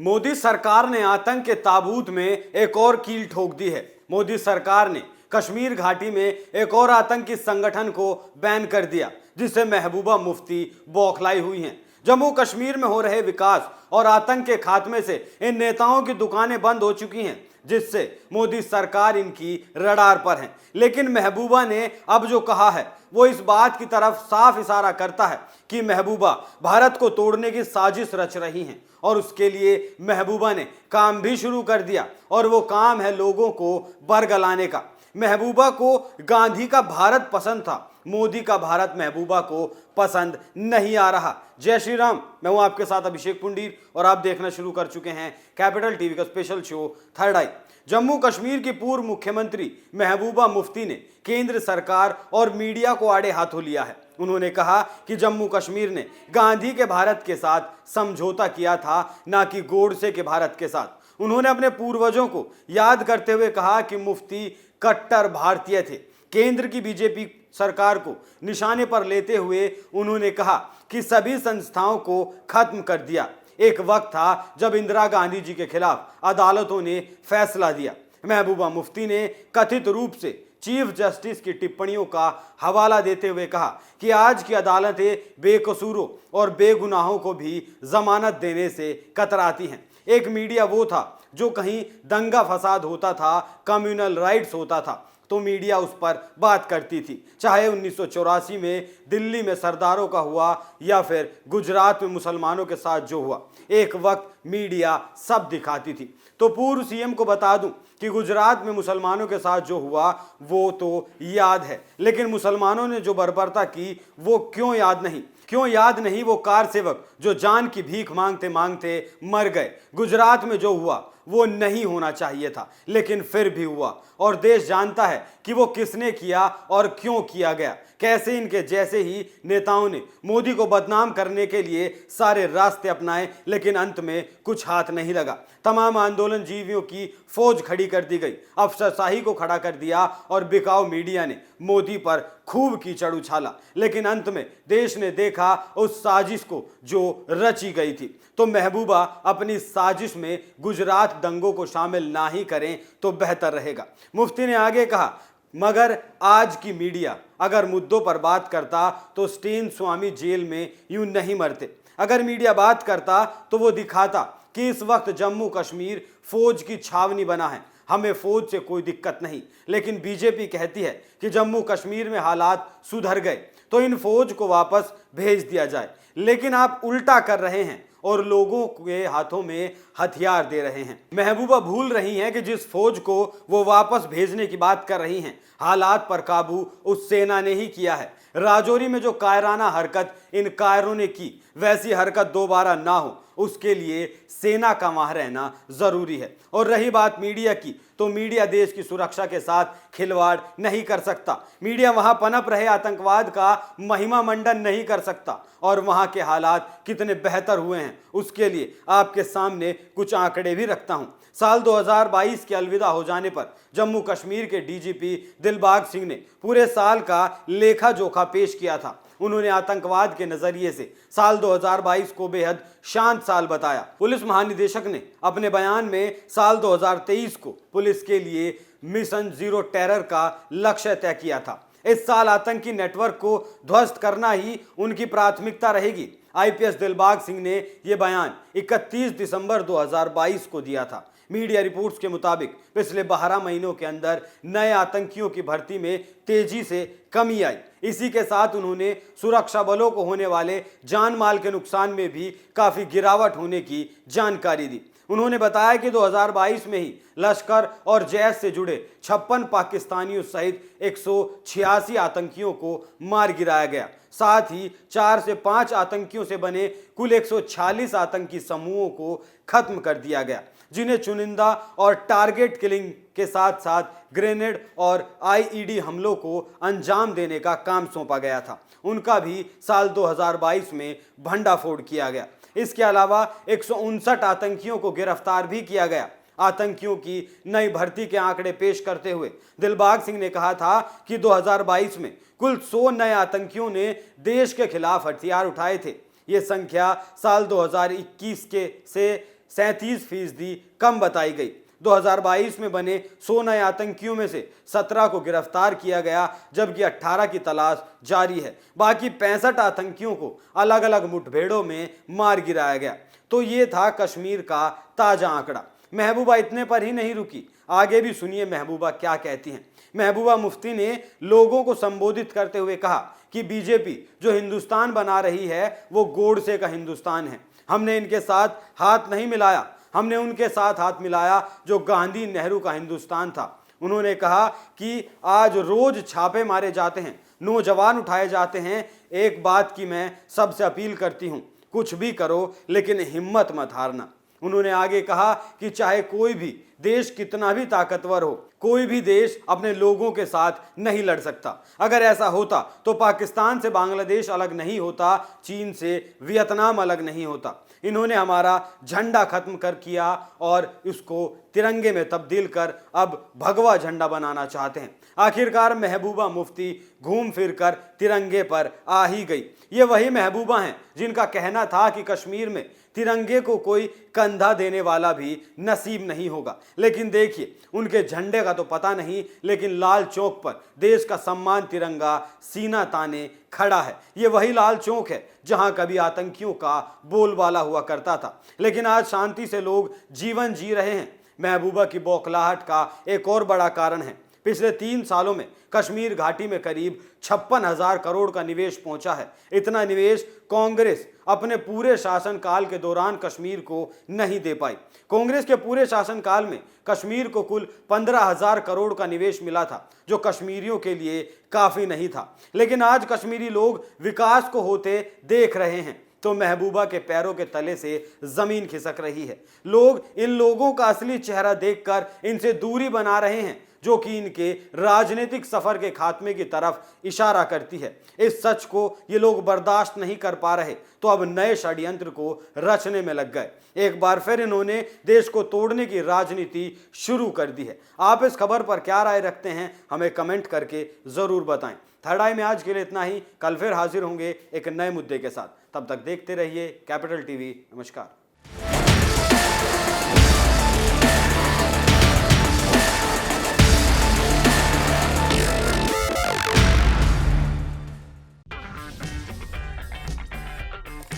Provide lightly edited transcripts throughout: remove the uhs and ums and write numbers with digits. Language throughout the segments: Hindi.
मोदी सरकार ने आतंक के ताबूत में एक और कील ठोक दी है। मोदी सरकार ने कश्मीर घाटी में एक और आतंकी संगठन को बैन कर दिया, जिससे महबूबा मुफ्ती बौखलाई हुई हैं। जम्मू कश्मीर में हो रहे विकास और आतंक के खात्मे से इन नेताओं की दुकानें बंद हो चुकी हैं, जिससे मोदी सरकार इनकी रडार पर है। लेकिन महबूबा ने अब जो कहा है वो इस बात की तरफ साफ इशारा करता है कि महबूबा भारत को तोड़ने की साजिश रच रही हैं, और उसके लिए महबूबा ने काम भी शुरू कर दिया, और वो काम है लोगों को बरगलाने का। महबूबा को गांधी का भारत पसंद था, मोदी का भारत महबूबा को पसंद नहीं आ रहा। जय श्री राम, मैं हूं आपके साथ अभिषेक पुंडीर और आप देखना शुरू कर चुके हैं कैपिटल टीवी का स्पेशल शो थर्ड आई। जम्मू कश्मीर की पूर्व मुख्यमंत्री महबूबा मुफ्ती ने केंद्र सरकार और मीडिया को आड़े हाथों लिया है। उन्होंने कहा कि जम्मू कश्मीर ने गांधी के भारत के साथ समझौता किया था, ना कि गोडसे के भारत के साथ। उन्होंने अपने पूर्वजों को याद करते हुए कहा कि मुफ्ती कट्टर भारतीय थे। केंद्र की बीजेपी सरकार को निशाने पर लेते हुए उन्होंने कहा कि सभी संस्थाओं को खत्म कर दिया। एक वक्त था जब इंदिरा गांधी जी के खिलाफ अदालतों ने फैसला दिया। महबूबा मुफ्ती ने कथित रूप से चीफ जस्टिस की टिप्पणियों का हवाला देते हुए कहा कि आज की अदालतें बेकसूरों और बेगुनाहों को भी जमानत देने से कतराती हैं। एक मीडिया वो था जो कहीं दंगा फसाद होता था, कम्युनल राइट्स होता था तो मीडिया उस पर बात करती थी, चाहे 1984 में दिल्ली में सरदारों का हुआ या फिर गुजरात में मुसलमानों के साथ जो हुआ। एक वक्त मीडिया सब दिखाती थी। तो पूर्व सीएम को बता दूं कि गुजरात में मुसलमानों के साथ जो हुआ वो तो याद है, लेकिन मुसलमानों ने जो बर्बरता की वो क्यों याद नहीं वो कार सेवक जो जान की भीख मांगते मांगते मर गए। गुजरात में जो हुआ वो नहीं होना चाहिए था, लेकिन फिर भी हुआ, और देश जानता है कि वो किसने किया और क्यों किया गया। कैसे इनके जैसे ही नेताओं ने मोदी को बदनाम करने के लिए सारे रास्ते अपनाए, लेकिन अंत में कुछ हाथ नहीं लगा। तमाम आंदोलन जीवियों की फौज खड़ी कर दी गई, अफसरशाही को खड़ा कर दिया, और बिकाऊ मीडिया ने मोदी पर खूब कीचड़ उछाला। लेकिन अंत में देश ने देखा उस साजिश को जो रची गई थी। तो महबूबा अपनी साजिश में गुजरात दंगों को शामिल ना ही करें तो बेहतर रहेगा। मुफ्ती ने आगे कहा, मगर आज की मीडिया अगर मुद्दों पर बात करता तो स्टीन स्वामी जेल में यूं नहीं मरते। अगर मीडिया बात करता तो वो दिखाता कि इस वक्त जम्मू कश्मीर फौज की छावनी बना है, हमें फौज से कोई दिक्कत नहीं। लेकिन बीजेपी कहती है कि जम्मू कश्मीर में हालात सुधर गए तो इन फौज को वापस भेज दिया जाए, लेकिन आप उल्टा कर रहे हैं और लोगों के हाथों में हथियार दे रहे हैं। महबूबा भूल रही हैं कि जिस फौज को वो वापस भेजने की बात कर रही हैं, हालात पर काबू उस सेना ने ही किया है। राजौरी में जो कायराना हरकत इन कायरों ने की, वैसी हरकत दोबारा ना हो उसके लिए सेना का वहां रहना जरूरी है। और रही बात मीडिया की, तो मीडिया देश की सुरक्षा के साथ खिलवाड़ नहीं कर सकता। मीडिया वहां पनप रहे आतंकवाद का महिमा मंडन नहीं कर सकता, और वहां के हालात कितने बेहतर हुए हैं उसके लिए आपके सामने कुछ आंकड़े भी रखता हूं। साल 2022 के अलविदा हो जाने पर जम्मू कश्मीर के डीजीपी दिलबाग सिंह ने पूरे साल का लेखा जोखा पेश किया था। उन्होंने आतंकवाद के नजरिए से साल 2022 को बेहद शांत साल बताया। पुलिस महानिदेशक ने अपने बयान में साल 2023 को पुलिस के लिए मिशन जीरो टेरर का लक्ष्य तय किया था। इस साल आतंकी नेटवर्क को ध्वस्त करना ही उनकी प्राथमिकता रहेगी। आईपीएस दिलबाग सिंह ने यह बयान 31 दिसंबर 2022 को दिया था। मीडिया रिपोर्ट्स के मुताबिक पिछले 12 महीनों के अंदर नए आतंकियों की भर्ती में तेजी से कमी आई। इसी के साथ उन्होंने सुरक्षा बलों को होने वाले जान माल के नुकसान में भी काफी गिरावट होने की जानकारी दी। उन्होंने बताया कि 2022 में ही लश्कर और जैश से जुड़े 56 पाकिस्तानियों सहित 186 आतंकियों को मार गिराया गया। साथ ही 4 से 5 आतंकियों से बने कुल 146 आतंकी समूहों को खत्म कर दिया गया, जिन्हें चुनिंदा और टारगेट किलिंग के साथ साथ ग्रेनेड और आईईडी हमलों को अंजाम देने का काम सौंपा गया था। उनका भी साल 2022 में भंडाफोड़ किया गया। इसके अलावा 159 आतंकियों को गिरफ्तार भी किया गया। आतंकियों की नई भर्ती के आंकड़े पेश करते हुए दिलबाग सिंह ने कहा था कि 2022 में कुल 100 नए आतंकियों ने देश के खिलाफ हथियार उठाए थे। ये संख्या साल 2021 के से 37% कम बताई गई। 2022 में बने 100 नए आतंकियों में से 17 को गिरफ्तार किया गया, जबकि 18 की तलाश जारी है। बाकी 65 आतंकियों को अलग अलग मुठभेड़ों में मार गिराया गया। तो ये था कश्मीर का ताजा आंकड़ा। महबूबा इतने पर ही नहीं रुकी, आगे भी सुनिए महबूबा क्या कहती हैं। महबूबा मुफ्ती ने लोगों को संबोधित करते हुए कहा कि बीजेपी जो हिंदुस्तान बना रही है वो गोडसे का हिंदुस्तान है। हमने इनके साथ हाथ नहीं मिलाया, हमने उनके साथ हाथ मिलाया जो गांधी नेहरू का हिंदुस्तान था। उन्होंने कहा कि आज रोज छापे मारे जाते हैं, नौजवान उठाए जाते हैं। एक बात की मैं सबसे अपील करती हूं, कुछ भी करो लेकिन हिम्मत मत हारना। उन्होंने आगे कहा कि चाहे कोई भी देश कितना भी ताकतवर हो, कोई भी देश अपने लोगों के साथ नहीं लड़ सकता। अगर ऐसा होता तो पाकिस्तान से बांग्लादेश अलग नहीं होता, चीन से वियतनाम अलग नहीं होता। इन्होंने हमारा झंडा खत्म कर किया और उसको तिरंगे में तब्दील कर अब भगवा झंडा बनाना चाहते हैं। आखिरकार महबूबा मुफ्ती घूम फिर कर तिरंगे पर आ ही गई। ये वही महबूबा हैं जिनका कहना था कि कश्मीर में तिरंगे को कोई कंधा देने वाला भी नसीब नहीं होगा। लेकिन देखिए, उनके झंडे का तो पता नहीं, लेकिन लाल चौक पर देश का सम्मान तिरंगा सीना ताने खड़ा है। ये वही लाल चौक है जहां कभी आतंकियों का बोलबाला हुआ करता था, लेकिन आज शांति से लोग जीवन जी रहे हैं। महबूबा की बौखलाहट का एक और बड़ा कारण है, पिछले 3 सालों में कश्मीर घाटी में करीब 56,000 करोड़ का निवेश पहुंचा है। इतना निवेश कांग्रेस अपने पूरे शासनकाल के दौरान कश्मीर को नहीं दे पाई। कांग्रेस के पूरे शासनकाल में कश्मीर को कुल 15,000 करोड़ का निवेश मिला था, जो कश्मीरियों के लिए काफी नहीं था। लेकिन आज कश्मीरी लोग विकास को होते देख रहे हैं तो महबूबा के पैरों के तले से जमीन खिसक रही है। लोग इन लोगों का असली चेहरा देखकर इनसे दूरी बना रहे हैं, जो कि इनके राजनीतिक सफर के खात्मे की तरफ इशारा करती है। इस सच को ये लोग बर्दाश्त नहीं कर पा रहे तो अब नए षड्यंत्र को रचने में लग गए। एक बार फिर इन्होंने देश को तोड़ने की राजनीति शुरू कर दी है। आप इस खबर पर क्या राय रखते हैं, हमें कमेंट करके जरूर बताएं। थर्ड आई में आज के लिए इतना ही। कल फिर हाजिर होंगे एक नए मुद्दे के साथ। तब तक देखते रहिए कैपिटल टीवी। नमस्कार।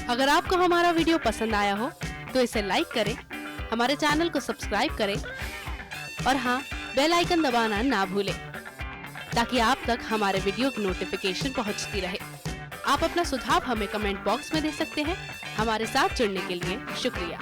अगर आपको हमारा वीडियो पसंद आया हो तो इसे लाइक करें, हमारे चैनल को सब्सक्राइब करें और हाँ, बेल आइकन दबाना ना भूलें ताकि आप तक हमारे वीडियो की नोटिफिकेशन पहुंचती रहे। आप अपना सुझाव हमें कमेंट बॉक्स में दे सकते हैं। हमारे साथ जुड़ने के लिए शुक्रिया।